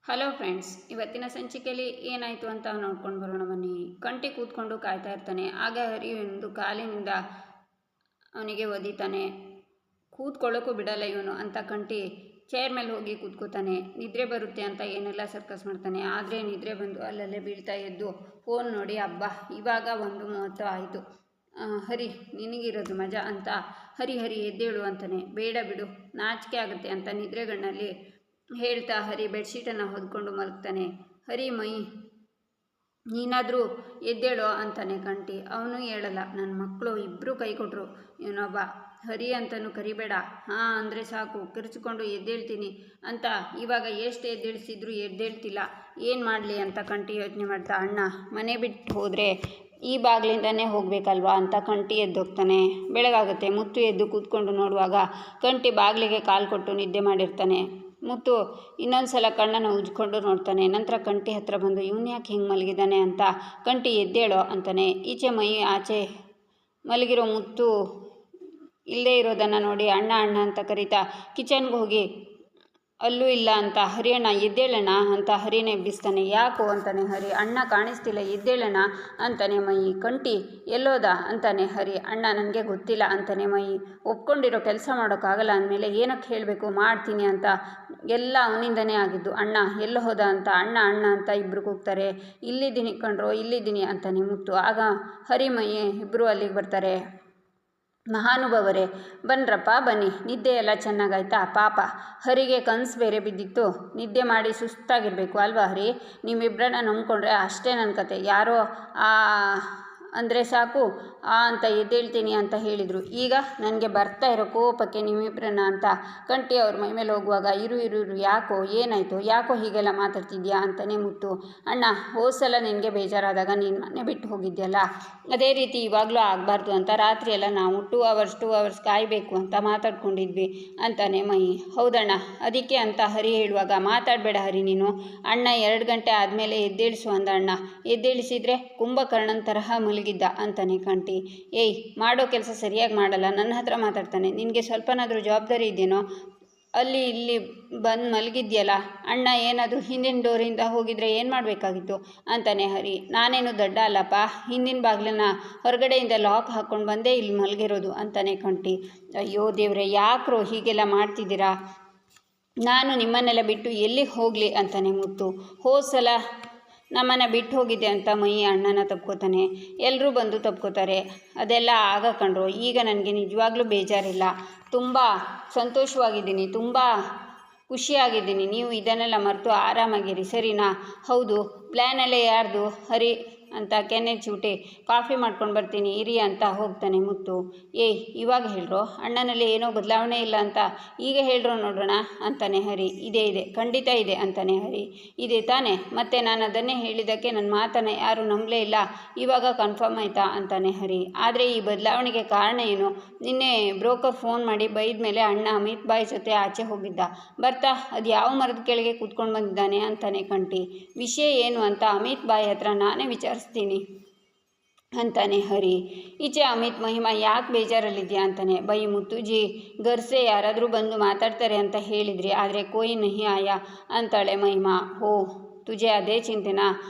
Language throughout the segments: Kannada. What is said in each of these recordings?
ಹಲೋ ಫ್ರೆಂಡ್ಸ್, ಇವತ್ತಿನ ಸಂಚಿಕೆಯಲ್ಲಿ ಏನಾಯಿತು ಅಂತ ನೋಡ್ಕೊಂಡು ಬರೋಣ ಬನ್ನಿ. ಕಂಟಿ ಕೂತ್ಕೊಂಡು ಕಾಯ್ತಾ ಇರ್ತಾನೆ. ಆಗ ಹರಿ ಒಂದು ಕಾಲಿನಿಂದ ಅವನಿಗೆ ಒದಿತಾನೆ. ಕೂತ್ಕೊಳ್ಳೋಕ್ಕೂ ಬಿಡಲ್ಲ ಇವನು ಅಂತ ಕಂಟಿ ಚೇರ್ ಮೇಲೆ ಹೋಗಿ ಕೂತ್ಕೋತಾನೆ. ನಿದ್ರೆ ಬರುತ್ತೆ ಅಂತ ಏನೆಲ್ಲ ಸರ್ಕಸ್ ಮಾಡ್ತಾನೆ. ಆದರೆ ನಿದ್ರೆ ಬಂದು ಅಲ್ಲಲ್ಲೇ ಬೀಳ್ತಾ ಎದ್ದು ಫೋನ್ ನೋಡಿ, ಅಬ್ಬಾ ಇವಾಗ 1:30 ಆಯಿತು, ಹರಿ ನಿನಗಿರೋದು ಮಜಾ ಅಂತ ಹರಿ ಎದ್ದೇಳು ಅಂತಾನೆ. ಬೇಡ ಬಿಡು, ನಾಚಿಕೆ ಆಗುತ್ತೆ ಅಂತ ನಿದ್ರೆಗಣ್ಣಲ್ಲಿ ಹೇಳ್ತಾ ಹರಿ ಬೆಡ್ಶೀಟನ್ನು ಹೊದ್ಕೊಂಡು ಮಲಗ್ತಾನೆ. ಹರಿ ಮೈ ನೀನಾದರೂ ಎದ್ದೇಳೋ ಅಂತಾನೆ ಕಂಟಿ. ಅವನು ಹೇಳಲ್ಲ. ನನ್ನ ಮಕ್ಕಳು ಇಬ್ಬರು ಕೈ ಕೊಟ್ಟರು. ಇವನೊಬ್ಬ ಹರಿ ಅಂತಲೂ ಕರಿಬೇಡ, ಹಾಂ ಅಂದರೆ ಸಾಕು ಕಿರ್ಚಿಕೊಂಡು ಎದ್ದೇಳ್ತೀನಿ ಅಂತ ಇವಾಗ ಎಷ್ಟು ಎದ್ದೇಳಿಸಿದ್ರು ಎದ್ದೇಳ್ತಿಲ್ಲ, ಏನು ಮಾಡಲಿ ಅಂತ ಕಂಟಿ ಯೋಚನೆ ಮಾಡ್ತಾ, ಅಣ್ಣ ಮನೆ ಬಿಟ್ಟು ಹೋದರೆ ಈ ಬಾಗಿಲಿಂದನೇ ಹೋಗಬೇಕಲ್ವಾ ಅಂತ ಕಂಟಿ ಎದ್ದೋಗ್ತಾನೆ. ಬೆಳಗಾಗುತ್ತೆ. ಮುತ್ತು ಎದ್ದು ಕೂತ್ಕೊಂಡು ನೋಡುವಾಗ ಕಂಟಿ ಬಾಗಿಲಿಗೆ ಕಾಲು ಕೊಟ್ಟು ನಿದ್ದೆ ಮಾಡಿರ್ತಾನೆ. ಮುತ್ತು ಇನ್ನೊಂದು ಸಲ ಕಣ್ಣನ್ನು ಉಜ್ಕೊಂಡು ನೋಡ್ತಾನೆ. ನಂತರ ಕಂಟಿ ಹತ್ರ ಬಂದು ಇವನು ಯಾಕೆ ಹಿಂಗೆ ಮಲಗಿದ್ದಾನೆ ಅಂತ ಕಂಟಿ ಎದ್ದೇಳೋ ಅಂತಾನೆ. ಈಚೆ ಮೈ ಆಚೆ ಮಲಗಿರೋ ಮುತ್ತು ಇಲ್ಲದೇ ಇರೋದನ್ನು ನೋಡಿ ಅಣ್ಣ ಅಂತ ಕರೀತಾ ಕಿಚನ್ಗೆ ಹೋಗಿ ಅಲ್ಲೂ ಇಲ್ಲ ಅಂತ ಹರಿಯಣ್ಣ ಎದ್ದೇಳೋಣ ಅಂತ ಹರಿನ ಎಬ್ಬಿಸ್ತಾನೆ. ಯಾಕೋ ಅಂತಾನೆ ಹರಿ. ಅಣ್ಣ ಕಾಣಿಸ್ತಿಲ್ಲ, ಎದ್ದೇಳೋಣ ಅಂತಾನೆ ಮೈ. ಕಂಟಿ ಎಲ್ಲೋದ ಅಂತಾನೆ ಹರಿ. ಅಣ್ಣ ನನಗೆ ಗೊತ್ತಿಲ್ಲ ಅಂತಾನೆ ಮೈ. ಒಪ್ಕೊಂಡಿರೋ ಕೆಲಸ ಮಾಡೋಕ್ಕಾಗಲ್ಲ ಅಂದಮೇಲೆ ಏನಕ್ಕೆ ಹೇಳಬೇಕು, ಮಾಡ್ತೀನಿ ಅಂತ ಎಲ್ಲ ಅವನಿಂದನೇ ಆಗಿದ್ದು. ಅಣ್ಣ ಎಲ್ಲೋ ಹೋದ ಅಂತ ಅಣ್ಣ ಅಂತ ಇಬ್ಬರು ಕೂಗ್ತಾರೆ. ಇಲ್ಲಿದ್ದೀನಿ ಕಣ್ರೋ, ಇಲ್ಲಿದ್ದೀನಿ ಅಂತಾನೆ ಮುತ್ತು. ಆಗ ಹರಿ ಮೈ ಇಬ್ಬರು ಅಲ್ಲಿಗೆ ಬರ್ತಾರೆ. ಮಹಾನುಭಾವರೇ ಬನ್ರಪ್ಪ ಬನ್ನಿ, ನಿದ್ದೆ ಎಲ್ಲ ಚೆನ್ನಾಗಾಯ್ತಾ? ಪಾಪ ಹರಿಗೆ ಕನಸು ಬೇರೆ ಬಿದ್ದಿತ್ತು, ನಿದ್ದೆ ಮಾಡಿ ಸುಸ್ತಾಗಿರಬೇಕು ಅಲ್ವಾ ಹರಿ? ನಿಮ್ಮಿಬ್ಬರನ್ನ ನಂಬ್ಕೊಂಡ್ರೆ ಅಷ್ಟೇ ನನ್ನ ಕತೆ. ಯಾರೋ ಅಂದರೆ ಸಾಕು ಅಂತ ಎದ್ದೇಳ್ತೀನಿ ಅಂತ ಹೇಳಿದರು. ಈಗ ನನಗೆ ಬರ್ತಾ ಇರೋ ಕೋಪಕ್ಕೆ ನಿಮ್ಮಿಬ್ಬರನ್ನ ಅಂತ ಕಂಟಿ ಅವ್ರ ಮೈ ಮೇಲೆ ಹೋಗುವಾಗ ಇರು ಯಾಕೋ ಏನಾಯಿತು, ಯಾಕೋ ಹೀಗೆಲ್ಲ ಮಾತಾಡ್ತಿದ್ಯಾ ಅಂತಾನೆ ಮುತ್ತು. ಅಣ್ಣ ಹೋದ್ಸಲ ನಿನಗೆ ಬೇಜಾರಾದಾಗ ನೀನು ಮನೆ ಬಿಟ್ಟು ಹೋಗಿದ್ಯಲ್ಲ, ಅದೇ ರೀತಿ ಇವಾಗಲೂ ಆಗಬಾರ್ದು ಅಂತ ರಾತ್ರಿ ಎಲ್ಲ ನಾವು 2 hours ಕಾಯಬೇಕು ಅಂತ ಮಾತಾಡ್ಕೊಂಡಿದ್ವಿ ಅಂತಾನೆ ಮೈ. ಹೌದಣ್ಣ, ಅದಕ್ಕೆ ಅಂತ ಹರಿ ಹೇಳುವಾಗ ಮಾತಾಡಬೇಡ ಹರಿ ನೀನು, ಅಣ್ಣ 2 ಗಂಟೆ ಆದಮೇಲೆ ಎದ್ದೇಳಿಸು ಅಂದ ಅಣ್ಣ. ಎದ್ದೇಳಿಸಿದ್ರೆ ಕುಂಭಕರ್ಣನ ತರಹ ಮಲಗಿದ್ದ ಅಂತಾನೆ ಕಂಟಿ. ಏಯ್ ಮಾಡೋ ಕೆಲಸ ಸರಿಯಾಗಿ ಮಾಡಲ್ಲ, ನನ್ನ ಹತ್ರ ಮಾತಾಡ್ತಾನೆ. ನಿನಗೆ ಸ್ವಲ್ಪನಾದರೂ ಜವಾಬ್ದಾರಿ ಇದೆಯೇನೋ? ಅಲ್ಲಿ ಇಲ್ಲಿ ಬಂದು ಮಲಗಿದ್ಯಲ್ಲ, ಅಣ್ಣ ಏನಾದರೂ ಹಿಂದಿನ ಡೋರಿಂದ ಹೋಗಿದ್ರೆ ಏನು ಮಾಡಬೇಕಾಗಿತ್ತು ಅಂತಾನೆ ಹರಿ. ನಾನೇನು ದಡ್ಡ ಅಲ್ಲಪ್ಪ, ಹಿಂದಿನ ಬಾಗಿಲನ್ನ ಹೊರಗಡೆಯಿಂದ ಲಾಕ್ ಹಾಕ್ಕೊಂಡು ಬಂದೇ ಇಲ್ಲಿ ಮಲಗಿರೋದು ಅಂತಾನೆ ಕಂಟಿ. ಅಯ್ಯೋ ದೇವ್ರೆ, ಯಾಕ್ರೋ ಹೀಗೆಲ್ಲ ಮಾಡ್ತಿದ್ದೀರಾ? ನಾನು ನಿಮ್ಮನ್ನೆಲ್ಲ ಬಿಟ್ಟು ಎಲ್ಲಿಗೆ ಹೋಗಲಿ ಅಂತಾನೆ ಮುತ್ತು. ಹೋದ ಸಲ ನಮ್ಮನ್ನು ಬಿಟ್ಟು ಹೋಗಿದ್ದೆ ಅಂತ ಮೈ ಅಣ್ಣನ ತಪ್ಕೋತಾನೆ. ಎಲ್ಲರೂ ಬಂದು ತಪ್ಕೋತಾರೆ. ಅದೆಲ್ಲ ಆಗ ಕಂಡ್ರು. ಈಗ ನನಗೆ ನಿಜವಾಗ್ಲೂ ಬೇಜಾರಿಲ್ಲ, ತುಂಬ ಸಂತೋಷವಾಗಿದ್ದೀನಿ, ತುಂಬ ಖುಷಿಯಾಗಿದ್ದೀನಿ. ನೀವು ಇದನ್ನೆಲ್ಲ ಮರೆತು ಆರಾಮಾಗಿರಿ ಸರಿನಾ? ಹೌದು, ಪ್ಲ್ಯಾನಲ್ಲೇ ಯಾರ್ದು ಹರಿ ಅಂತ ಕೆನ್ನೆ ಚೂಟಿ ಕಾಫಿ ಮಾಡ್ಕೊಂಡು ಬರ್ತೀನಿ ಇರಿ ಅಂತ ಹೋಗ್ತಾನೆ ಮುತ್ತು. ಏಯ್ ಇವಾಗ ಹೇಳ್ರೋ, ಅಣ್ಣನಲ್ಲಿ ಏನೋ ಬದಲಾವಣೆ ಇಲ್ಲ ಅಂತ ಈಗ ಹೇಳ್ರೋ ನೋಡೋಣ ಅಂತಾನೆ ಹರಿ. ಇದೆ ಖಂಡಿತ ಇದೆ ಅಂತಾನೆ ಹರಿ. ಇದೆ ತಾನೆ, ಮತ್ತೆ ನಾನು ಅದನ್ನೇ ಹೇಳಿದ್ದಕ್ಕೆ ನನ್ನ ಮಾತನ್ನು ಯಾರೂ ನಂಬಲೇ ಇಲ್ಲ, ಇವಾಗ ಕನ್ಫರ್ಮ್ ಆಯಿತಾ ಅಂತಾನೆ ಹರಿ. ಆದರೆ ಈ ಬದಲಾವಣೆಗೆ ಕಾರಣ ಏನು? ನಿನ್ನೆ ಬ್ರೋಕರ್ ಫೋನ್ ಮಾಡಿ ಬೈದ ಮೇಲೆ ಅಣ್ಣ ಅಮಿತ್ ಬಾಯ್ ಜೊತೆ ಆಚೆ ಹೋಗಿದ್ದ, ಬರ್ತಾ ಅದು ಯಾವ ಮರದ ಕೆಳಗೆ ಕೂತ್ಕೊಂಡು ಬಂದಿದ್ದಾನೆ ಅಂತಾನೆ ಕಂಟಿ. ವಿಷಯ ಏನು ಅಂತ ಅಮಿತ್ ಬಾಯ್ ಹತ್ರ ನಾನೇ ವಿಚಾರಿಸ್ತೀನಿ ಅಂತಾನೆ ಹರಿ. ಈಚೆ ಅಮಿತ್ ಮಹಿಮಾ ಯಾಕೆ ಬೇಜಾರಲ್ಲಿದ್ಯಾ ಅಂತಾನೆ. ಬೈ ಮುತ್ತುಜಿ ಗರ್ಸೆ ಯಾರಾದರೂ ಬಂದು ಮಾತಾಡ್ತಾರೆ ಅಂತ ಹೇಳಿದ್ರಿ, ಆದರೆ ಕೋಯಿ ನಹಿ ಆಯಾ ಅಂತಾಳೆ ಮಹಿಮಾ. ಹೋ ತುಜೆ ಅದೇ ಚಿಂತೆನಾ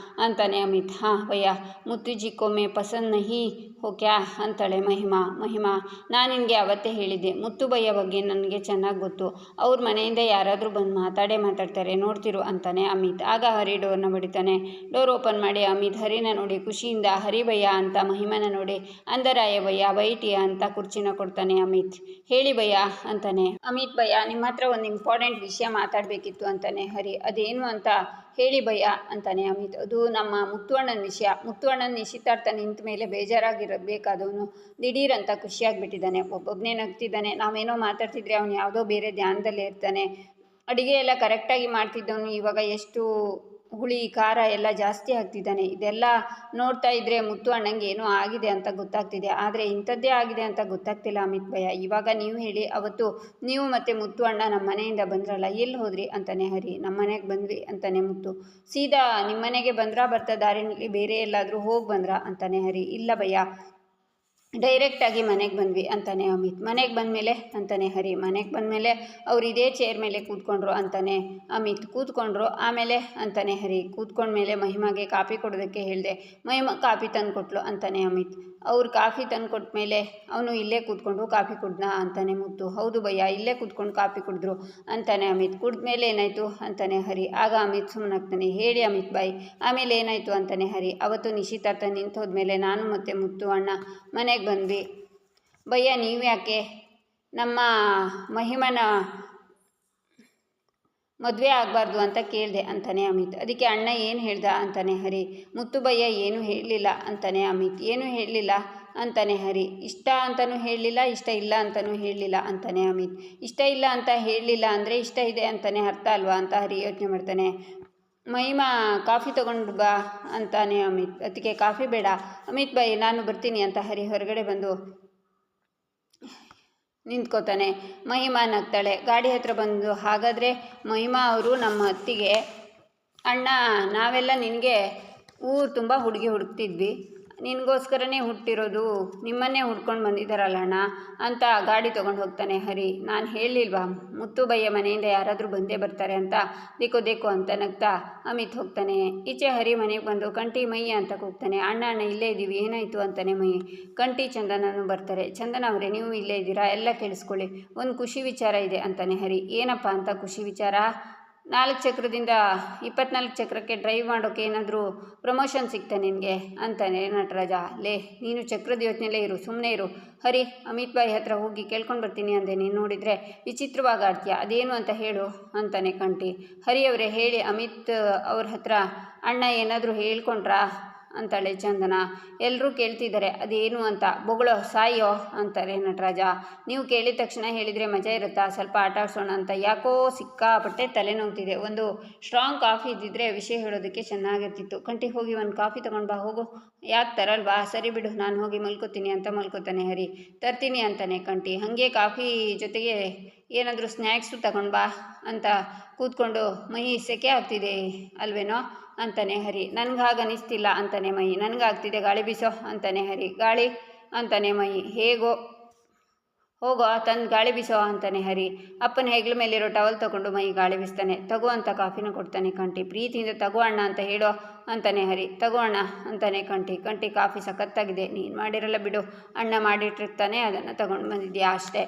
ಅಂತಾನೆ ಅಮಿತ್. ಹಾಂ ಭಯ್ಯ, ಮುತ್ತುಜಿ ಕೊಮ್ಮೆ ಪಸಂದ್ ನಹಿ ಹೋ ಕ್ಯಾ ಅಂತಾಳೆ ಮಹಿಮಾ. ನಾನು ನಿನಗೆ ಅವತ್ತೇ ಹೇಳಿದ್ದೆ, ಮುತ್ತು ಭಯ್ಯ ಬಗ್ಗೆ ನನಗೆ ಚೆನ್ನಾಗಿ ಗೊತ್ತು, ಅವ್ರ ಮನೆಯಿಂದ ಯಾರಾದರೂ ಬಂದು ಮಾತಾಡ್ತಾರೆ ನೋಡ್ತಿರು ಅಂತಾನೆ ಅಮಿತ್. ಆಗ ಹರಿ ಡೋರ್ನ ಬಡಿತಾನೆ. ಡೋರ್ ಓಪನ್ ಮಾಡಿ ಅಮಿತ್ ಹರಿನ ನೋಡಿ ಖುಷಿಯಿಂದ ಹರಿ ಭಯ್ಯ ಅಂತ ಮಹಿಮನ ನೋಡಿ ಅಂದರಾಯ ಭಯ್ಯ ಬೈಟಿಯ ಅಂತ ಕುರ್ಚಿನ ಕೊಡ್ತಾನೆ ಅಮಿತ್. ಹೇಳಿ ಭಯ್ಯ ಅಂತಾನೆ ಅಮಿತ್. ಭಯ್ಯ ನಿಮ್ಮ ಹತ್ರ ಒಂದು ಇಂಪಾರ್ಟೆಂಟ್ ವಿಷಯ ಮಾತಾಡಬೇಕಿತ್ತು ಅಂತಾನೆ ಹರಿ. ಅದೇನು ಅಂತ ಹೇಳಿ ಭಯ್ಯ ಅಂತಾನೆ ಅಮಿತ್. ಅದು ನಮ್ಮ ಮುತ್ತುವಣ್ಣನ ವಿಷಯ. ಮುತ್ತುವಣ್ಣನ ನಿಶ್ಚಿತಾರ್ಥ ನಿಂತ ಮೇಲೆ ಬೇಜಾರಾಗಿರಬೇಕಾದವನು ದಿಢೀರಂತ ಖುಷಿಯಾಗಿಬಿಟ್ಟಿದ್ದಾನೆ. ಒಬ್ಬೊಬ್ಬನೇ ನಗ್ತಿದ್ದಾನೆ. ನಾವೇನೋ ಮಾತಾಡ್ತಿದ್ರೆ ಅವನು ಯಾವುದೋ ಬೇರೆ ಧ್ಯಾನದಲ್ಲೇ ಇರ್ತಾನೆ. ಅಡುಗೆ ಎಲ್ಲ ಕರೆಕ್ಟಾಗಿ ಮಾಡ್ತಿದ್ದವನು ಇವಾಗ ಎಷ್ಟು ಹುಳಿ ಖಾರ ಎಲ್ಲ ಜಾಸ್ತಿ ಆಗ್ತಿದ್ದಾನೆ. ಇದೆಲ್ಲ ನೋಡ್ತಾ ಇದ್ದರೆ ಮುತ್ತು ಅಣ್ಣಂಗೆ ಏನೋ ಆಗಿದೆ ಅಂತ ಗೊತ್ತಾಗ್ತಿದೆ, ಆದರೆ ಇಂಥದ್ದೇ ಆಗಿದೆ ಅಂತ ಗೊತ್ತಾಗ್ತಿಲ್ಲ ಅಮಿತ್ ಭಯ್ಯ. ಇವಾಗ ನೀವು ಹೇಳಿ, ಅವತ್ತು ನೀವು ಮತ್ತು ಮುತ್ತು ಅಣ್ಣ ನಮ್ಮ ಮನೆಯಿಂದ ಬಂದ್ರಲ್ಲ, ಎಲ್ಲಿ ಹೋದ್ರಿ ಅಂತಾನೆ ಹರಿ. ನಮ್ಮ ಮನೆಗೆ ಬಂದ್ವಿ ಅಂತಾನೆ ಮುತ್ತು. ಸೀದಾ ನಿಮ್ಮ ಮನೆಗೆ ಬರ್ತಾ ದಾರಿನಲ್ಲಿ ಬೇರೆ ಎಲ್ಲಾದರೂ ಹೋಗಿ ಬಂದ್ರಾ ಅಂತಾನೆ ಹರಿ. ಇಲ್ಲ ಭಯ್ಯ, ಡೈರೆಕ್ಟಾಗಿ ಮನೆಗೆ ಬಂದ್ವಿ ಅಂತಾನೆ ಅಮಿತ್. ಮನೆಗೆ ಬಂದಮೇಲೆ ಅಂತಾನೆ ಹರಿ. ಮನೆಗೆ ಬಂದಮೇಲೆ ಅವ್ರು ಇದೇ ಚೇರ್ ಮೇಲೆ ಕೂತ್ಕೊಂಡ್ರು ಅಂತಾನೆ ಅಮಿತ್. ಕೂತ್ಕೊಂಡ್ರು ಆಮೇಲೆ ಅಂತಾನೆ ಹರಿ. ಕೂತ್ಕೊಂಡ್ಮೇಲೆ ಮಹಿಮಾಗೆ ಕಾಫಿ ಕೊಡೋದಕ್ಕೆ ಹೇಳಿದೆ. ಮಹಿಮಾ ಕಾಫಿ ತಂದು ಕೊಟ್ಲು ಅಂತಾನೆ ಅಮಿತ್. ಅವ್ರು ಕಾಫಿ ತಂದು ಕೊಟ್ಮೇಲೆ ಅವನು ಇಲ್ಲೇ ಕೂತ್ಕೊಂಡು ಕಾಫಿ ಕುಡ್ದಾ ಅಂತಾನೆ ಮುತ್ತು. ಹೌದು ಭಯ್ಯ, ಇಲ್ಲೇ ಕೂತ್ಕೊಂಡು ಕಾಫಿ ಕುಡಿದ್ರು ಅಂತಾನೆ ಅಮಿತ್. ಕುಡಿದ್ಮೇಲೆ ಏನಾಯಿತು ಅಂತಾನೆ ಹರಿ. ಆಗ ಅಮಿತ್ ಸುಮ್ಮನಾಗ್ತಾನೆ. ಹೇಳಿ ಅಮಿತ್ ಬಾಯ್, ಆಮೇಲೆ ಏನಾಯಿತು ಅಂತಾನೆ ಹರಿ. ಅವತ್ತು ನಿಶ್ಚಿತಾರ್ಥ ನಿಂತು ಹೋದ್ಮೇಲೆ ನಾನು ಮತ್ತು ಮುತ್ತು ಅಣ್ಣ ಮನೆಗೆ ಬಂದ್ವಿ. ಭಯ್ಯ, ನೀವು ಯಾಕೆ ನಮ್ಮ ಮಹಿಮನ ಮದುವೆ ಆಗಬಾರ್ದು ಅಂತ ಕೇಳಿದೆ ಅಂತಾನೆ ಅಮಿತ್. ಅದಕ್ಕೆ ಅಣ್ಣ ಏನು ಹೇಳ್ದ ಅಂತಾನೆ ಹರಿ. ಮುತ್ತು ಭಯ್ಯ ಏನೂ ಹೇಳಲಿಲ್ಲ ಅಂತಾನೆ ಅಮಿತ್. ಏನೂ ಹೇಳಲಿಲ್ಲ ಅಂತಾನೆ ಹರಿ. ಇಷ್ಟ ಅಂತಲೂ ಹೇಳಲಿಲ್ಲ, ಇಷ್ಟ ಇಲ್ಲ ಅಂತಲೂ ಹೇಳಲಿಲ್ಲ ಅಂತಾನೆ ಅಮಿತ್. ಇಷ್ಟ ಇಲ್ಲ ಅಂತ ಹೇಳಲಿಲ್ಲ ಅಂದರೆ ಇಷ್ಟ ಇದೆ ಅಂತಾನೆ ಅರ್ಥ ಅಲ್ವಾ ಅಂತ ಹರಿ ಯೋಚನೆ ಮಾಡ್ತಾನೆ. ಮಹಿಮಾ ಕಾಫಿ ತೊಗೊಂಡು ಬಾ ಅಂತಾನೆ ಅಮಿತ್. ಅದಕ್ಕೆ ಕಾಫಿ ಬೇಡ ಅಮಿತ್ ಬಾಯ್, ನಾನು ಬರ್ತೀನಿ ಅಂತ ಹರಿ ಹೊರಗಡೆ ಬಂದು ನಿಂತ್ಕೋತಾನೆ. ಮಹಿಮಾ ನಗ್ತಾಳೆ. ಗಾಡಿ ಹತ್ರ ಬಂದು, ಹಾಗಾದರೆ ಮಹಿಮಾ ಅವರು ನಮ್ಮ ಅತ್ತಿಗೆ, ಅಣ್ಣ ನಾವೆಲ್ಲ ನಿನಗೆ ಊರು ತುಂಬ ಹುಡುಗಿ ಹುಡುಕ್ತಿದ್ವಿ, ನಿನಗೋಸ್ಕರನೇ ಹುಟ್ಟಿರೋದು, ನಿಮ್ಮನ್ನೇ ಹುಡ್ಕೊಂಡು ಬಂದಿದ್ದಾರಲ್ಲ ಅಣ್ಣ ಅಂತ ಗಾಡಿ ತೊಗೊಂಡು ಹೋಗ್ತಾನೆ ಹರಿ. ನಾನು ಹೇಳಲಿಲ್ವಾ ಮುತ್ತು ಭಯ್ಯ ಮನೆಯಿಂದ ಯಾರಾದರೂ ಬಂದೇ ಬರ್ತಾರೆ ಅಂತ. ದೇಕೋ ಅಂತ ನಗ್ತಾ ಅಮಿತ್ ಹೋಗ್ತಾನೆ. ಈಚೆ ಹರಿ ಮನೆಗೆ ಬಂದು ಕಂಟಿ ಮಯ್ಯ ಅಂತ ಕೂಗ್ತಾನೆ. ಅಣ್ಣ ಇಲ್ಲೇ ಇದ್ದೀವಿ, ಏನಾಯಿತು ಅಂತಾನೆ ಮೈ. ಕಂಟಿ ಚಂದನನು ಬರ್ತಾರೆ. ಚಂದನ ಅವರೇ, ನೀವು ಇಲ್ಲೇ ಇದ್ದೀರಾ, ಎಲ್ಲ ಕೇಳಿಸ್ಕೊಳ್ಳಿ, ಒಂದು ಖುಷಿ ವಿಚಾರ ಇದೆ ಅಂತಾನೆ ಹರಿ. ಏನಪ್ಪ ಅಂತ ಖುಷಿ ವಿಚಾರ? 4 ಚಕ್ರದಿಂದ 24 ಚಕ್ರಕ್ಕೆ ಡ್ರೈವ್ ಮಾಡೋಕ್ಕೆ ಏನಾದರೂ ಪ್ರಮೋಷನ್ ಸಿಗ್ತಾ ನಿನಗೆ ಅಂತಾನೆ ನಟರಾಜ. ಲೇ, ನೀನು ಚಕ್ರದ ಯೋಚನೆಯಲ್ಲೇ ಇರು, ಸುಮ್ಮನೆ ಇರು. ಹರಿ, ಅಮಿತ್ ಬಾಯಿ ಹತ್ರ ಹೋಗಿ ಕೇಳ್ಕೊಂಡು ಬರ್ತೀನಿ ಅಂದೆ, ನೀನು ನೋಡಿದರೆ ವಿಚಿತ್ರವಾಗಿ ಆಡ್ತೀಯ, ಅದೇನು ಅಂತ ಹೇಳು ಅಂತಾನೆ ಕಂಟಿ. ಹರಿ ಅವರೇ ಹೇಳಿ, ಅಮಿತ್ ಅವ್ರ ಹತ್ರ ಅಣ್ಣ ಏನಾದರೂ ಹೇಳ್ಕೊಂಡ್ರಾ ಅಂತಾಳೆ ಚಂದನ. ಎಲ್ಲರೂ ಕೇಳ್ತಿದ್ದಾರೆ ಅದೇನು ಅಂತ. ಬೊಗಳೋ ಸಾಯೋ ಅಂತಾರೆ ನಟರಾಜ. ನೀವು ಕೇಳಿದ ತಕ್ಷಣ ಹೇಳಿದರೆ ಮಜಾ ಇರುತ್ತಾ, ಸ್ವಲ್ಪ ಆಟ ಆಡಿಸೋಣ ಅಂತ. ಯಾಕೋ ಸಿಕ್ಕಾಪಟ್ಟೆ ತಲೆನೋವ್ತಿದೆ, ಒಂದು ಸ್ಟ್ರಾಂಗ್ ಕಾಫಿ ಇದ್ದಿದ್ರೆ ವಿಷಯ ಹೇಳೋದಕ್ಕೆ ಚೆನ್ನಾಗಿರ್ತಿತ್ತು. ಕಂಟಿ ಹೋಗಿ ಒಂದು ಕಾಫಿ ತೊಗೊಂಡು ಬಾ ಹೋಗು. ಯಾಕೆ ತರಲ್ವಾ? ಸರಿ ಬಿಡು, ನಾನು ಹೋಗಿ ಮಲ್ಕೋತೀನಿ ಅಂತ ಮಲ್ಕೋತಾನೆ ಹರಿ. ತರ್ತೀನಿ ಅಂತಾನೆ ಕಂಟಿ. ಹಾಗೆ ಕಾಫಿ ಜೊತೆಗೆ ಏನಾದರೂ ಸ್ನ್ಯಾಕ್ಸು ತಗೊಂಡು ಬಾ ಅಂತ ಕೂತ್ಕೊಂಡು, ಮಹಿ ಸೆಕೆ ಆಗ್ತಿದೆ ಅಲ್ವೇನೋ ಅಂತಾನೆ ಹರಿ. ನನಗೆ ಅನಿಸ್ತಿಲ್ಲ ಅಂತಾನೆ ಮೈ. ನನಗಾಗ್ತಿದೆ, ಗಾಳಿ ಬೀಸೋ ಅಂತಾನೆ ಹರಿ. ಗಾಳಿ ಅಂತಾನೆ ಮೈ. ಹೋಗೋ ತಂದು ಗಾಳಿ ಬೀಸೋ ಅಂತಾನೆ ಹರಿ. ಅಪ್ಪನ ಹೆಗ್ಲ ಮೇಲಿರೋ ಟವಲ್ ತೊಗೊಂಡು ಮೈ ಗಾಳಿ ಬೀಸ್ತಾನೆ. ತಗೋ ಅಂತ ಕಾಫಿನ ಕೊಡ್ತಾನೆ ಕಂಟಿ. ಪ್ರೀತಿಯಿಂದ ತಗೋ ಅಣ್ಣ ಅಂತ ಹೇಳೋ ಅಂತಾನೆ ಹರಿ. ತಗೋ ಅಣ್ಣ ಅಂತಾನೆ ಕಂಟಿ. ಕಾಫಿ ಸಖತ್ತಾಗಿದೆ, ನೀನು ಮಾಡಿರಲ್ಲ ಬಿಡು, ಅಣ್ಣ ಮಾಡಿಟ್ಟಿರ್ತಾನೆ, ಅದನ್ನು ತಗೊಂಡು ಬಂದಿದ್ಯಾ ಅಷ್ಟೇ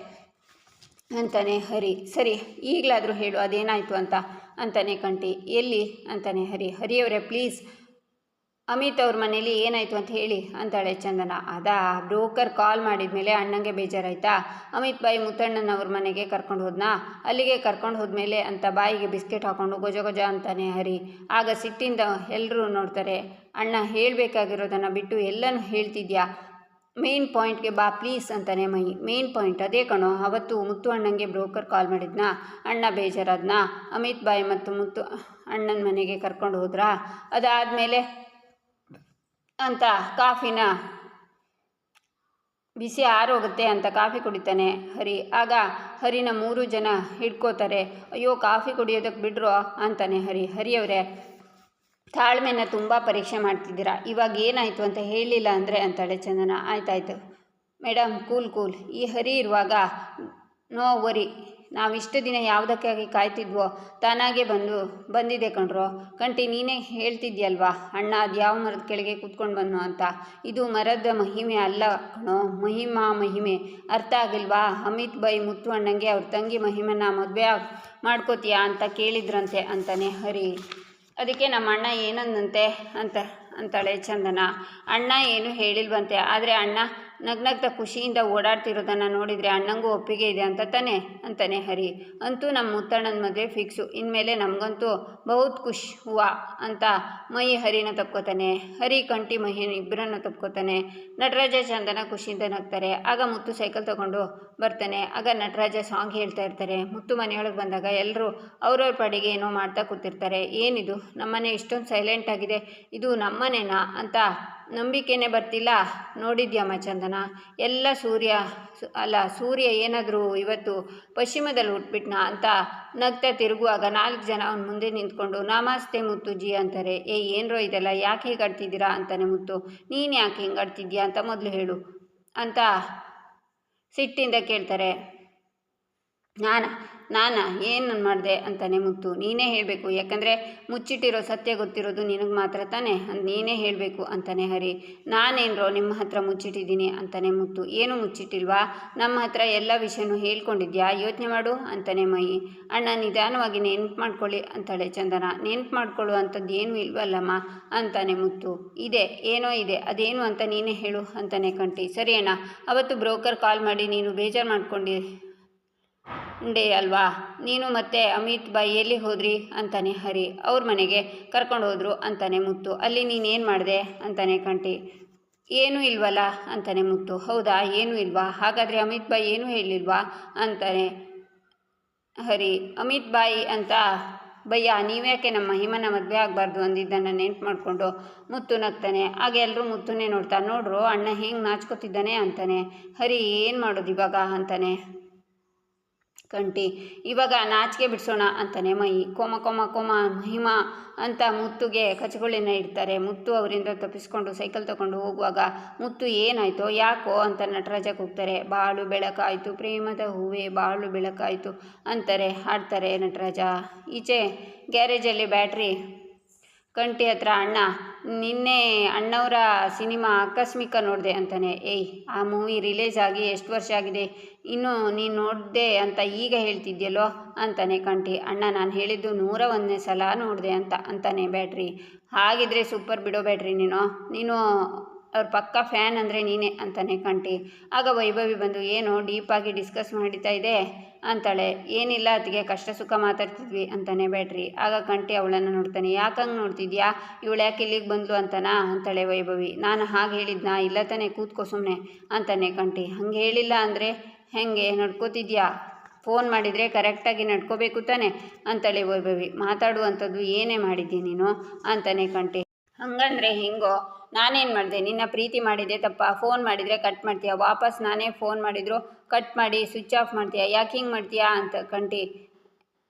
ಅಂತಾನೆ ಹರಿ. ಸರಿ, ಈಗಲಾದರೂ ಹೇಳು ಅದೇನಾಯಿತು ಅಂತ ಅಂತಾನೆ ಕಂಟಿ. ಎಲ್ಲಿ ಅಂತಾನೆ ಹರಿ. ಹರಿಯವರೇ ಪ್ಲೀಸ್, ಅಮಿತ್ ಅವ್ರ ಮನೇಲಿ ಏನಾಯಿತು ಅಂತ ಹೇಳಿ ಅಂತಾಳೆ ಚಂದನ. ಅದಾ, ಬ್ರೋಕರ್ ಕಾಲ್ ಮಾಡಿದ ಮೇಲೆ ಅಣ್ಣಂಗೆ ಬೇಜಾರಾಯ್ತಾ, ಅಮಿತ್ ಬಾಯಿ ಮುತ್ತಣ್ಣನವ್ರ ಮನೆಗೆ ಕರ್ಕೊಂಡು ಹೋದ್ನಾ, ಅಲ್ಲಿಗೆ ಕರ್ಕೊಂಡು ಹೋದ್ಮೇಲೆ ಅಂತ ಬಾಯಿಗೆ ಬಿಸ್ಕೆಟ್ ಹಾಕ್ಕೊಂಡು ಗೊಜ ಅಂತಾನೆ ಹರಿ. ಆಗ ಸಿಟ್ಟಿಂದ ಎಲ್ಲರೂ ನೋಡ್ತಾರೆ. ಅಣ್ಣ ಹೇಳಬೇಕಾಗಿರೋದನ್ನು ಬಿಟ್ಟು ಎಲ್ಲನೂ ಹೇಳ್ತಿದ್ಯಾ, ಮೇನ್ ಪಾಯಿಂಟ್ಗೆ ಬಾ ಪ್ಲೀಸ್ ಅಂತಾನೆ ಮೈ. ಮೇನ್ ಪಾಯಿಂಟ್ ಅದೇ ಕಣೋ, ಅವತ್ತು ಮುತ್ತು ಅಣ್ಣಂಗೆ ಬ್ರೋಕರ್ ಕಾಲ್ ಮಾಡಿದ್ನಾ, ಅಣ್ಣ ಬೇಜಾರಾದ್ನಾ, ಅಮಿತ್ ಬಾಯ್ ಮತ್ತು ಮುತ್ತು ಅಣ್ಣನ ಮನೆಗೆ ಕರ್ಕೊಂಡು ಹೋದ್ರಾ, ಅದಾದಮೇಲೆ ಅಂತ ಕಾಫಿನ ಬಿಸಿ ಆರೋಗುತ್ತೆ ಅಂತ ಕಾಫಿ ಕುಡಿತಾನೆ ಹರಿ. ಆಗ ಹರಿನ 3 ಜನ ಹಿಡ್ಕೋತಾರೆ. ಅಯ್ಯೋ ಕಾಫಿ ಕುಡಿಯೋದಕ್ಕೆ ಬಿಡ್ರೋ ಅಂತಾನೆ ಹರಿ. ಹರಿಯವರೇ ತಾಳ್ಮೆನ ತುಂಬ ಪರೀಕ್ಷೆ ಮಾಡ್ತಿದ್ದೀರಾ, ಇವಾಗ ಏನಾಯಿತು ಅಂತ ಹೇಳಲಿಲ್ಲ ಅಂದರೆ ಅಂತಾಳೆ ಚಂದನ. ಆಯ್ತಾಯ್ತು ಮೇಡಮ್, ಕೂಲ್. ಈ ಹರಿ ಇರುವಾಗ ನೋ ವರಿ, ನಾವಿಷ್ಟು ದಿನ ಯಾವುದಕ್ಕಾಗಿ ಕಾಯ್ತಿದ್ವೋ ತಾನಾಗೆ ಬಂದಿದೆ ಕಣ್ರೋ. ಕಂಟಿ ನೀನೇ ಹೇಳ್ತಿದ್ಯಲ್ವಾ ಅಣ್ಣ, ಅದು ಯಾವ ಮರದ ಕೆಳಗೆ ಕೂತ್ಕೊಂಡು ಬಂದ್ನೋ ಅಂತ. ಇದು ಮರದ ಮಹಿಮೆ ಅಲ್ಲ ಕಣೋ, ಮಹಿಮೆ ಅರ್ಥ ಆಗಿಲ್ವಾ? ಅಮಿತ್ ಬೈ ಮುತ್ತು ಅಣ್ಣಂಗೆ ಅವ್ರ ತಂಗಿ ಮಹಿಮನ್ನ ಮದುವೆ ಮಾಡ್ಕೋತೀಯಾ ಅಂತ ಕೇಳಿದ್ರಂತೆ ಅಂತಾನೆ ಹರಿ. ಅದಕ್ಕೆ ನಮ್ಮ ಅಣ್ಣ ಏನಂದಂತೆ ಅಂತಾಳೆ ಚಂದನ. ಅಣ್ಣ ಏನು ಹೇಳಿಲ್ವಂತೆ, ಆದರೆ ಅಣ್ಣ ನಗ್ನಗ್ತಾ ಖುಷಿಯಿಂದ ಓಡಾಡ್ತಿರೋದನ್ನು ನೋಡಿದರೆ ಅಣ್ಣಂಗೂ ಒಪ್ಪಿಗೆ ಇದೆ ಅಂತ ತಾನೆ ಅಂತಾನೆ ಹರಿ. ಅಂತೂ ನಮ್ಮ ಮುತ್ತಣ್ಣನ ಮದುವೆ ಫಿಕ್ಸು, ಇನ್ಮೇಲೆ ನಮಗಂತೂ ಬಹುತ್ ಖುಷ್ ಹೂವಾ ಅಂತ ಮೈ ಹರಿನ ತಪ್ಕೋತಾನೆ. ಹರಿ ಕಂಟಿ ಮಹಿನ ಇಬ್ಬರನ್ನು ತಪ್ಕೋತಾನೆ. ನಟರಾಜ ಚಂದನ ಖುಷಿಯಿಂದ ನಗ್ತಾರೆ. ಆಗ ಮುತ್ತು ಸೈಕಲ್ ತಗೊಂಡು ಬರ್ತಾನೆ. ಆಗ ನಟರಾಜ ಸಾಂಗ್ ಹೇಳ್ತಾ ಇರ್ತಾರೆ. ಮುತ್ತು ಮನೆಯೊಳಗೆ ಬಂದಾಗ ಎಲ್ಲರೂ ಅವ್ರವ್ರ ಪಾಡಿಗೆ ಏನೋ ಮಾಡ್ತಾ ಕೂತಿರ್ತಾರೆ. ಏನಿದು ನಮ್ಮನೆ ಇಷ್ಟೊಂದು ಸೈಲೆಂಟ್ ಆಗಿದೆ, ಇದು ನಮ್ಮನೆನಾ ಅಂತ ನಂಬಿಕೆನೇ ಬರ್ತಿಲ್ಲ. ನೋಡಿದ್ಯಮ್ಮ ಚಂದನ, ಎಲ್ಲ ಸೂರ್ಯ ಏನಾದರೂ ಇವತ್ತು ಪಶ್ಚಿಮದಲ್ಲಿ ಹುಟ್ಬಿಟ್ನಾ ಅಂತ ನಗ್ತಾ ತಿರುಗುವಾಗ 4 ಜನ ಅವನ ಮುಂದೆ ನಿಂತ್ಕೊಂಡು ನಮಸ್ತೆ ಮುತ್ತುಜಿ ಅಂತಾರೆ. ಏನರೋ ಇದೆಲ್ಲ, ಯಾಕೆ ಹೀಗೆ ಆಡ್ತಿದ್ದೀರಾ ಅಂತಾನೆ ಮುತ್ತು. ನೀನು ಯಾಕೆ ಹಿಂಗೆ ಆಡ್ತಿದ್ಯಾ ಅಂತ ಮೊದಲು ಹೇಳು ಅಂತ ಸಿಟ್ಟಿಂದ ಕೇಳ್ತಾರೆ. ನಾನಾ ಏನು ಮಾಡಿದೆ ಅಂತಾನೆ ಮುತ್ತು. ನೀನೇ ಹೇಳಬೇಕು, ಯಾಕಂದರೆ ಮುಚ್ಚಿಟ್ಟಿರೋ ಸತ್ಯ ಗೊತ್ತಿರೋದು ನಿನಗೆ ಮಾತ್ರ ತಾನೇ, ನೀನೇ ಹೇಳಬೇಕು ಅಂತಾನೆ ಹರಿ. ನಾನೇನರೋ ನಿಮ್ಮ ಹತ್ರ ಮುಚ್ಚಿಟ್ಟಿದ್ದೀನಿ ಅಂತಾನೆ ಮುತ್ತು. ಏನು ಮುಚ್ಚಿಟ್ಟಿಲ್ವಾ, ನಮ್ಮ ಹತ್ರ ಎಲ್ಲ ವಿಷಯನೂ ಹೇಳ್ಕೊಂಡಿದ್ಯಾ, ಯೋಚನೆ ಮಾಡು ಅಂತಾನೆ ಮಹಿ. ಅಣ್ಣ ನಿಧಾನವಾಗಿ ನೆನ್ಪು ಮಾಡ್ಕೊಳ್ಳಿ ಅಂತಾಳೆ ಚಂದನ. ನೆನ್ಪು ಮಾಡ್ಕೊಳ್ಳು ಅಂಥದ್ದು ಏನೂ ಇಲ್ವಲ್ಲಮ್ಮ ಅಂತಾನೆ ಮುತ್ತು. ಏನೋ ಇದೆ, ಅದೇನು ಅಂತ ನೀನೇ ಹೇಳು ಅಂತಾನೆ ಕಂಠಿ. ಸರಿ ಅಣ್ಣ, ಅವತ್ತು ಬ್ರೋಕರ್ ಕಾಲ್ ಮಾಡಿ ನೀನು ಬೇಜಾರು ಮಾಡ್ಕೊಂಡೆ ಅಲ್ವಾ, ನೀನು ಮತ್ತೆ ಅಮಿತ್ ಬಾಯಿ ಎಲ್ಲಿ ಹೋದ್ರಿ ಅಂತಾನೆ ಹರಿ. ಅವ್ರ ಮನೆಗೆ ಕರ್ಕೊಂಡು ಹೋದ್ರು ಅಂತಾನೆ ಮುತ್ತು. ಅಲ್ಲಿ ನೀನೇನು ಮಾಡಿದೆ ಅಂತಾನೆ ಕಂಠಿ. ಏನೂ ಇಲ್ವಲ್ಲ ಅಂತಾನೆ ಮುತ್ತು. ಹೌದಾ, ಏನೂ ಇಲ್ವಾ, ಹಾಗಾದರೆ ಅಮಿತ್ ಬಾಯಿ ಏನೂ ಹೇಳಿಲ್ವಾ ಅಂತಾನೆ ಹರಿ. ಅಮಿತ್ ಬಾಯಿ ಅಂತ ಭಯ್ಯ ನೀವ್ಯಾಕೆ ನಮ್ಮ ಮಹಿಮನ ಮದುವೆ ಆಗಬಾರ್ದು ಅಂದಿದ್ದನ್ನು ನೆನ್ಪು ಮಾಡಿಕೊಂಡು ಮುತ್ತು ನಗ್ತಾನೆ. ಆಗ ಎಲ್ಲರೂ ಮುತ್ತುನೇ ನೋಡ್ರು ಅಣ್ಣ ಹೆಂಗೆ ನಾಚ್ಕೋತಿದ್ದಾನೆ ಅಂತಾನೆ ಹರಿ. ಏನು ಮಾಡೋದು ಇವಾಗ ಅಂತಾನೆ ಕಂಠಿ. ಇವಾಗ ನಾಚಿಕೆ ಬಿಡಿಸೋಣ ಅಂತಾನೆ ಮಹಿ. ಕೋಮ ಮಹಿಮಾ ಅಂತ ಮುತ್ತುಗೆ ಕಚಗುಳಿನ ಇಡ್ತಾರೆ. ಮುತ್ತು ಅವರಿಂದ ತಪ್ಪಿಸ್ಕೊಂಡು ಸೈಕಲ್ ತಗೊಂಡು ಹೋಗುವಾಗ ಮುತ್ತು ಏನಾಯ್ತೋ ಯಾಕೋ ಅಂತ ನಟರಾಜ ಕೂಗ್ತಾರೆ. ಬಾಳು ಬೆಳಕಾಯಿತು ಪ್ರೇಮದ ಹೂವೇ ಬಾಳು ಬೆಳಕಾಯಿತು ಅಂತಾರೆ, ಹಾಡ್ತಾರೆ ನಟರಾಜ. ಈಚೆ ಗ್ಯಾರೇಜಲ್ಲಿ ಬ್ಯಾಟ್ರಿ ಕಂಠಿ ಹತ್ರ. ಅಣ್ಣ ನಿನ್ನೆ ಅಣ್ಣವರ ಸಿನಿಮಾ ಆಕಸ್ಮಿಕ ನೋಡಿದೆ ಅಂತಾನೆ. ಆ ಮೂವಿ ರಿಲೀಸ್ ಆಗಿ ಎಷ್ಟು ವರ್ಷ ಆಗಿದೆ, ಇನ್ನು ನೀನು ನೋಡಿದೆ ಅಂತ ಈಗ ಹೇಳ್ತಿದ್ಯಲ್ಲೋ ಅಂತಾನೆ ಕಂಠಿ. ಅಣ್ಣ ನಾನು ಹೇಳಿದ್ದು 101ನೇ ಸಲ ನೋಡಿದೆ ಅಂತಾನೆ ಬ್ಯಾಟ್ರಿ. ಹಾಗಿದ್ರೆ ಸೂಪರ್ ಬಿಡೋ ಬ್ಯಾಟ್ರಿ, ನೀನು ಅವ್ರ ಪಕ್ಕ ಫ್ಯಾನ್ ಅಂದರೆ ನೀನೇ ಅಂತಾನೆ ಕಂಠಿ. ಆಗ ವೈಭವಿ ಬಂದು ಏನೋ ಡೀಪಾಗಿ ಡಿಸ್ಕಸ್ ಮಾಡಿತಾ ಇದೆ ಅಂತಾಳೆ. ಏನಿಲ್ಲ ಅದಕ್ಕೆ ಕಷ್ಟ ಸುಖ ಮಾತಾಡ್ತಿದ್ವಿ ಅಂತಾನೆ ಬ್ಯಾಟ್ರಿ. ಆಗ ಕಂಠಿ ಅವಳನ್ನು ನೋಡ್ತಾನೆ. ಯಾಕಂಗೆ ನೋಡ್ತಿದ್ಯಾ, ಇವಳು ಯಾಕೆ ಇಲ್ಲಿಗೆ ಬಂದ್ಲು ಅಂತಾಳೆ ವೈಭವಿ. ನಾನು ಹಾಗೆ ಹೇಳಿದ್ನಾ, ಇಲ್ಲ ತಾನೇ, ಕೂತ್ಕೋ ಸುಮ್ಮನೆ ಅಂತಾನೆ ಕಂಠಿ. ಹಂಗೆ ಹೇಳಿಲ್ಲ ಅಂದರೆ ಹೆಂಗೆ ನಡ್ಕೋತಿದ್ಯಾ, ಫೋನ್ ಮಾಡಿದರೆ ಕರೆಕ್ಟಾಗಿ ನಡ್ಕೋಬೇಕು ತಾನೆ ಅಂತಾಳೆ ವೈಭವಿ. ಮಾತಾಡುವಂಥದ್ದು ಏನೇ ಮಾಡಿದ್ದೀನಿ ನೀನು ಅಂತಾನೆ ಕಂಠಿ. ಹಂಗಂದ್ರೆ ಹೆಂಗೋ, ನಾನೇನು ಮಾಡಿದೆ, ನಿನ್ನ ಪ್ರೀತಿ ಮಾಡಿದೆ ತಪ್ಪ, ಫೋನ್ ಮಾಡಿದರೆ ಕಟ್ ಮಾಡ್ತೀಯ, ವಾಪಸ್ ನಾನೇ ಫೋನ್ ಮಾಡಿದ್ರು ಕಟ್ ಮಾಡಿ ಸ್ವಿಚ್ ಆಫ್ ಮಾಡ್ತೀಯ, ಯಾಕೆ ಹಿಂಗೆ ಮಾಡ್ತೀಯಾ ಅಂತ ಕಂಠಿ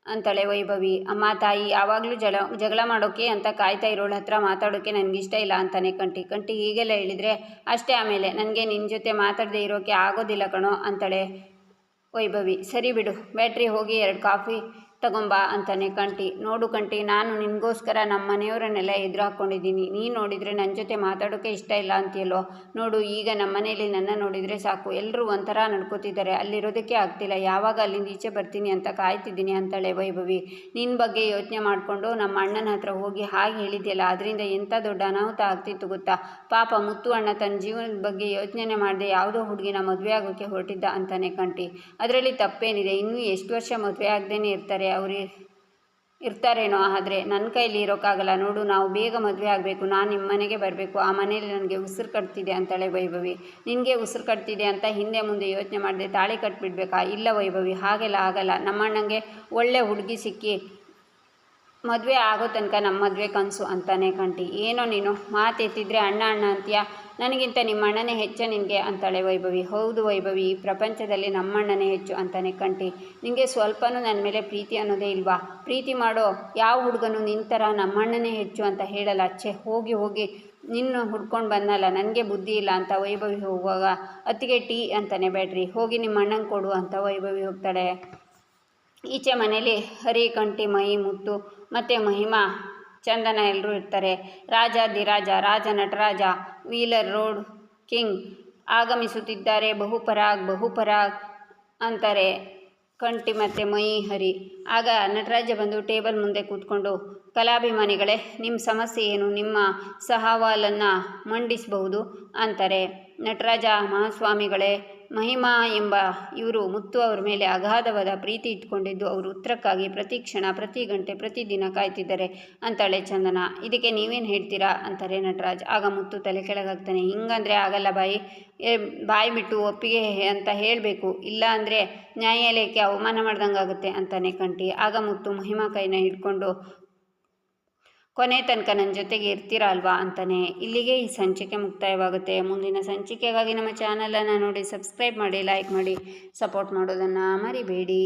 ಅಂತಾಳೆ ವೈಭವಿ. ಅಮ್ಮ ತಾಯಿ ಯಾವಾಗಲೂ ಜಗಳ ಮಾಡೋಕ್ಕೆ ಅಂತ ಕಾಯ್ತಾ ಇರೋಳ ಹತ್ರ ಮಾತಾಡೋಕ್ಕೆ ನನಗಿಷ್ಟ ಇಲ್ಲ ಅಂತಾನೆ ಕಂಠಿ. ಹೀಗೆಲ್ಲ ಹೇಳಿದರೆ ಅಷ್ಟೇ, ಆಮೇಲೆ ನನಗೆ ನಿನ್ನ ಜೊತೆ ಮಾತಾಡದೆ ಇರೋಕ್ಕೆ ಆಗೋದಿಲ್ಲ ಕಣೋ ಅಂತಾಳೆ ವೈಭವಿ. ಸರಿ ಬಿಡು, ಬ್ಯಾಟ್ರಿ ಹೋಗಿ 2 ಕಾಫಿ ತಗೊಂಬಾ ಅಂತಾನೆ ಕಂಠಿ. ನೋಡು ಕಂಠಿ, ನಾನು ನಿನಗೋಸ್ಕರ ನಮ್ಮ ಮನೆಯವರನ್ನೆಲ್ಲ ಎದುರು ಹಾಕ್ಕೊಂಡಿದ್ದೀನಿ, ನೀನು ನೋಡಿದರೆ ನನ್ನ ಜೊತೆ ಮಾತಾಡೋಕ್ಕೆ ಇಷ್ಟ ಇಲ್ಲ ಅಂತೀಯಲ್ಲೋ. ನೋಡು, ಈಗ ನಮ್ಮ ಮನೇಲಿ ನನ್ನ ನೋಡಿದರೆ ಸಾಕು, ಎಲ್ಲರೂ ಒಂಥರ ನಡ್ಕೋತಿದ್ದಾರೆ, ಅಲ್ಲಿರೋದಕ್ಕೆ ಆಗ್ತಿಲ್ಲ, ಯಾವಾಗ ಅಲ್ಲಿಂದ ಈಚೆ ಬರ್ತೀನಿ ಅಂತ ಕಾಯ್ತಿದ್ದೀನಿ ಅಂತಾಳೆ ವೈಭವಿ. ನಿನ್ನ ಬಗ್ಗೆ ಯೋಚನೆ ಮಾಡಿಕೊಂಡು ನಮ್ಮ ಅಣ್ಣನ ಹತ್ರ ಹೋಗಿ ಹಾಗೆ ಹೇಳಿದ್ಯಲ್ಲ, ಅದರಿಂದ ಎಂಥ ದೊಡ್ಡ ಅನಾಹುತ ಆಗ್ತಿತ್ತು ಗೊತ್ತಾ. ಪಾಪ ಮುತ್ತು ಅಣ್ಣ ತನ್ನ ಜೀವನದ ಬಗ್ಗೆ ಯೋಚನೆ ಮಾಡದೆ ಯಾವುದೋ ಹುಡುಗಿನ ಮದುವೆ ಆಗೋಕ್ಕೆ ಹೊರಟಿದ್ದ ಅಂತಾನೆ ಕಂಠಿ. ಅದರಲ್ಲಿ ತಪ್ಪೇನಿದೆ, ಇನ್ನೂ ಎಷ್ಟು ವರ್ಷ ಮದುವೆ ಆಗದೇನೆ ಇರ್ತಾರೇನೋ, ಆದರೆ ನನ್ನ ಕೈಲಿ ಇರೋಕ್ಕಾಗಲ್ಲ. ನೋಡು, ನಾವು ಬೇಗ ಮದುವೆ ಆಗಬೇಕು, ನಾನು ನಿಮ್ಮ ಮನೆಗೆ ಬರಬೇಕು, ಆ ಮನೇಲಿ ನನಗೆ ಉಸಿರು ಕಟ್ತಿದೆ ಅಂತಾಳೆ ವೈಭವಿ. ನಿನಗೆ ಉಸಿರು ಕಟ್ತಿದೆ ಅಂತ ಹಿಂದೆ ಮುಂದೆ ಯೋಚನೆ ಮಾಡಿದೆ ತಾಳಿ ಕಟ್ಬಿಡ್ಬೇಕಾ? ಇಲ್ಲ ವೈಭವಿ, ಹಾಗೆಲ್ಲ ಆಗಲ್ಲ, ನಮ್ಮಣ್ಣಂಗೆ ಒಳ್ಳೆ ಹುಡುಗಿ ಸಿಕ್ಕಿ ಮದುವೆ ಆಗೋ ತನಕ ನಮ್ಮ ಮದುವೆ ಕನಸು ಅಂತಾನೆ ಕಂಠಿ. ಏನೋ ನೀನು ಮಾತು ಎತ್ತಿದ್ರೆ ಅಣ್ಣ ಅಂತೀಯ, ನನಗಿಂತ ನಿಮ್ಮ ಅಣ್ಣನೇ ಹೆಚ್ಚ ನಿನಗೆ ಅಂತಾಳೆ ವೈಭವಿ. ಹೌದು ವೈಭವಿ, ಈ ಪ್ರಪಂಚದಲ್ಲಿ ನಮ್ಮಣ್ಣನೇ ಹೆಚ್ಚು ಅಂತಾನೆ ಕಂಠಿ. ನಿನಗೆ ಸ್ವಲ್ಪನೂ ನನ್ನ ಮೇಲೆ ಪ್ರೀತಿ ಅನ್ನೋದೇ ಇಲ್ವಾ? ಪ್ರೀತಿ ಮಾಡೋ ಯಾವ ಹುಡುಗನು ನಿನ್ನ ಥರ ನಮ್ಮಣ್ಣನೇ ಹೆಚ್ಚು ಅಂತ ಹೇಳಲ್ಲ. ಹೋಗಿ ನಿನ್ನ ಹುಡ್ಕೊಂಡು ಬಂದಲ್ಲ, ನನಗೆ ಬುದ್ಧಿ ಇಲ್ಲ ಅಂತ ವೈಭವಿ ಹೋಗುವಾಗ ಅತ್ತಿಗೆ ಟೀ ಅಂತಾನೆ ಬ್ಯಾಟ್ರಿ. ಹೋಗಿ ನಿಮ್ಮ ಅಣ್ಣಂಗೆ ಕೊಡು ಅಂತ ವೈಭವಿ ಹೋಗ್ತಾಳೆ. ಈಚೆ ಮನೇಲಿ ಹರಿ, ಕಂಠಿ, ಮಹಿ, ಮುತ್ತು ಮತ್ತು ಮಹಿಮಾ, ಚಂದನ ಎಲ್ಲರೂ ಇರ್ತಾರೆ. ರಾಜಾಧಿರಾಜ ರಾಜ ನಟರಾಜ ವೀಲರ್ ರೋಡ್ ಕಿಂಗ್ ಆಗಮಿಸುತ್ತಿದ್ದಾರೆ. ಬಹುಪರಾಗ್ ಅಂತಾರೆ ಕಂಠಿ ಮತ್ತು ಮಹಿ, ಹರಿ. ಆಗ ನಟರಾಜ ಬಂದು ಟೇಬಲ್ ಮುಂದೆ ಕೂತ್ಕೊಂಡು, ಕಲಾಭಿಮಾನಿಗಳೇ, ನಿಮ್ಮ ಸಮಸ್ಯೆ ಏನು, ನಿಮ್ಮ ಸಹವಾಲನ್ನು ಮಂಡಿಸಬಹುದು ಅಂತಾರೆ. ನಟರಾಜ ಮಹಾಸ್ವಾಮಿಗಳೇ, ಮಹಿಮಾ ಎಂಬ ಇವರು ಮುತ್ತು ಅವ್ರ ಮೇಲೆ ಅಗಾಧವಾದ ಪ್ರೀತಿ ಇಟ್ಕೊಂಡಿದ್ದು, ಅವರು ಉತ್ತರಕ್ಕಾಗಿ ಪ್ರತಿ ಕ್ಷಣ, ಪ್ರತಿ ಗಂಟೆ, ಪ್ರತಿದಿನ ಕಾಯ್ತಿದ್ದಾರೆ ಅಂತಾಳೆ ಚಂದನ. ಇದಕ್ಕೆ ನೀವೇನು ಹೇಳ್ತೀರಾ ಅಂತಾರೆ ನಟರಾಜ್. ಆಗ ಮುತ್ತು ತಲೆ ಕೆಳಗಾಗ್ತಾನೆ. ಹಿಂಗಂದರೆ ಆಗಲ್ಲ, ಬಾಯಿ ಬಿಟ್ಟು ಒಪ್ಪಿಗೆ ಅಂತ ಹೇಳಬೇಕು, ಇಲ್ಲ ಅಂದರೆ ನ್ಯಾಯಾಲಯಕ್ಕೆ ಅವಮಾನ ಮಾಡ್ದಂಗಾಗುತ್ತೆ ಅಂತಾನೆ ಕಂಠಿ. ಆಗ ಮುತ್ತು ಮಹಿಮಾ ಕೈನ ಹಿಡ್ಕೊಂಡು, ಕೊನೆ ತನಕ ನನ್ನ ಜೊತೆಗೆ ಇರ್ತೀರಾ ಅಲ್ವಾ ಅಂತಾನೆ. ಇಲ್ಲಿಗೆ ಈ ಸಂಚಿಕೆ ಮುಕ್ತಾಯವಾಗುತ್ತೆ. ಮುಂದಿನ ಸಂಚಿಕೆಗಾಗಿ ನಮ್ಮ ಚಾನಲನ್ನು ನೋಡಿ ಸಬ್ಸ್ಕ್ರೈಬ್ ಮಾಡಿ, ಲೈಕ್ ಮಾಡಿ, ಸಪೋರ್ಟ್ ಮಾಡೋದನ್ನು ಮರಿಬೇಡಿ.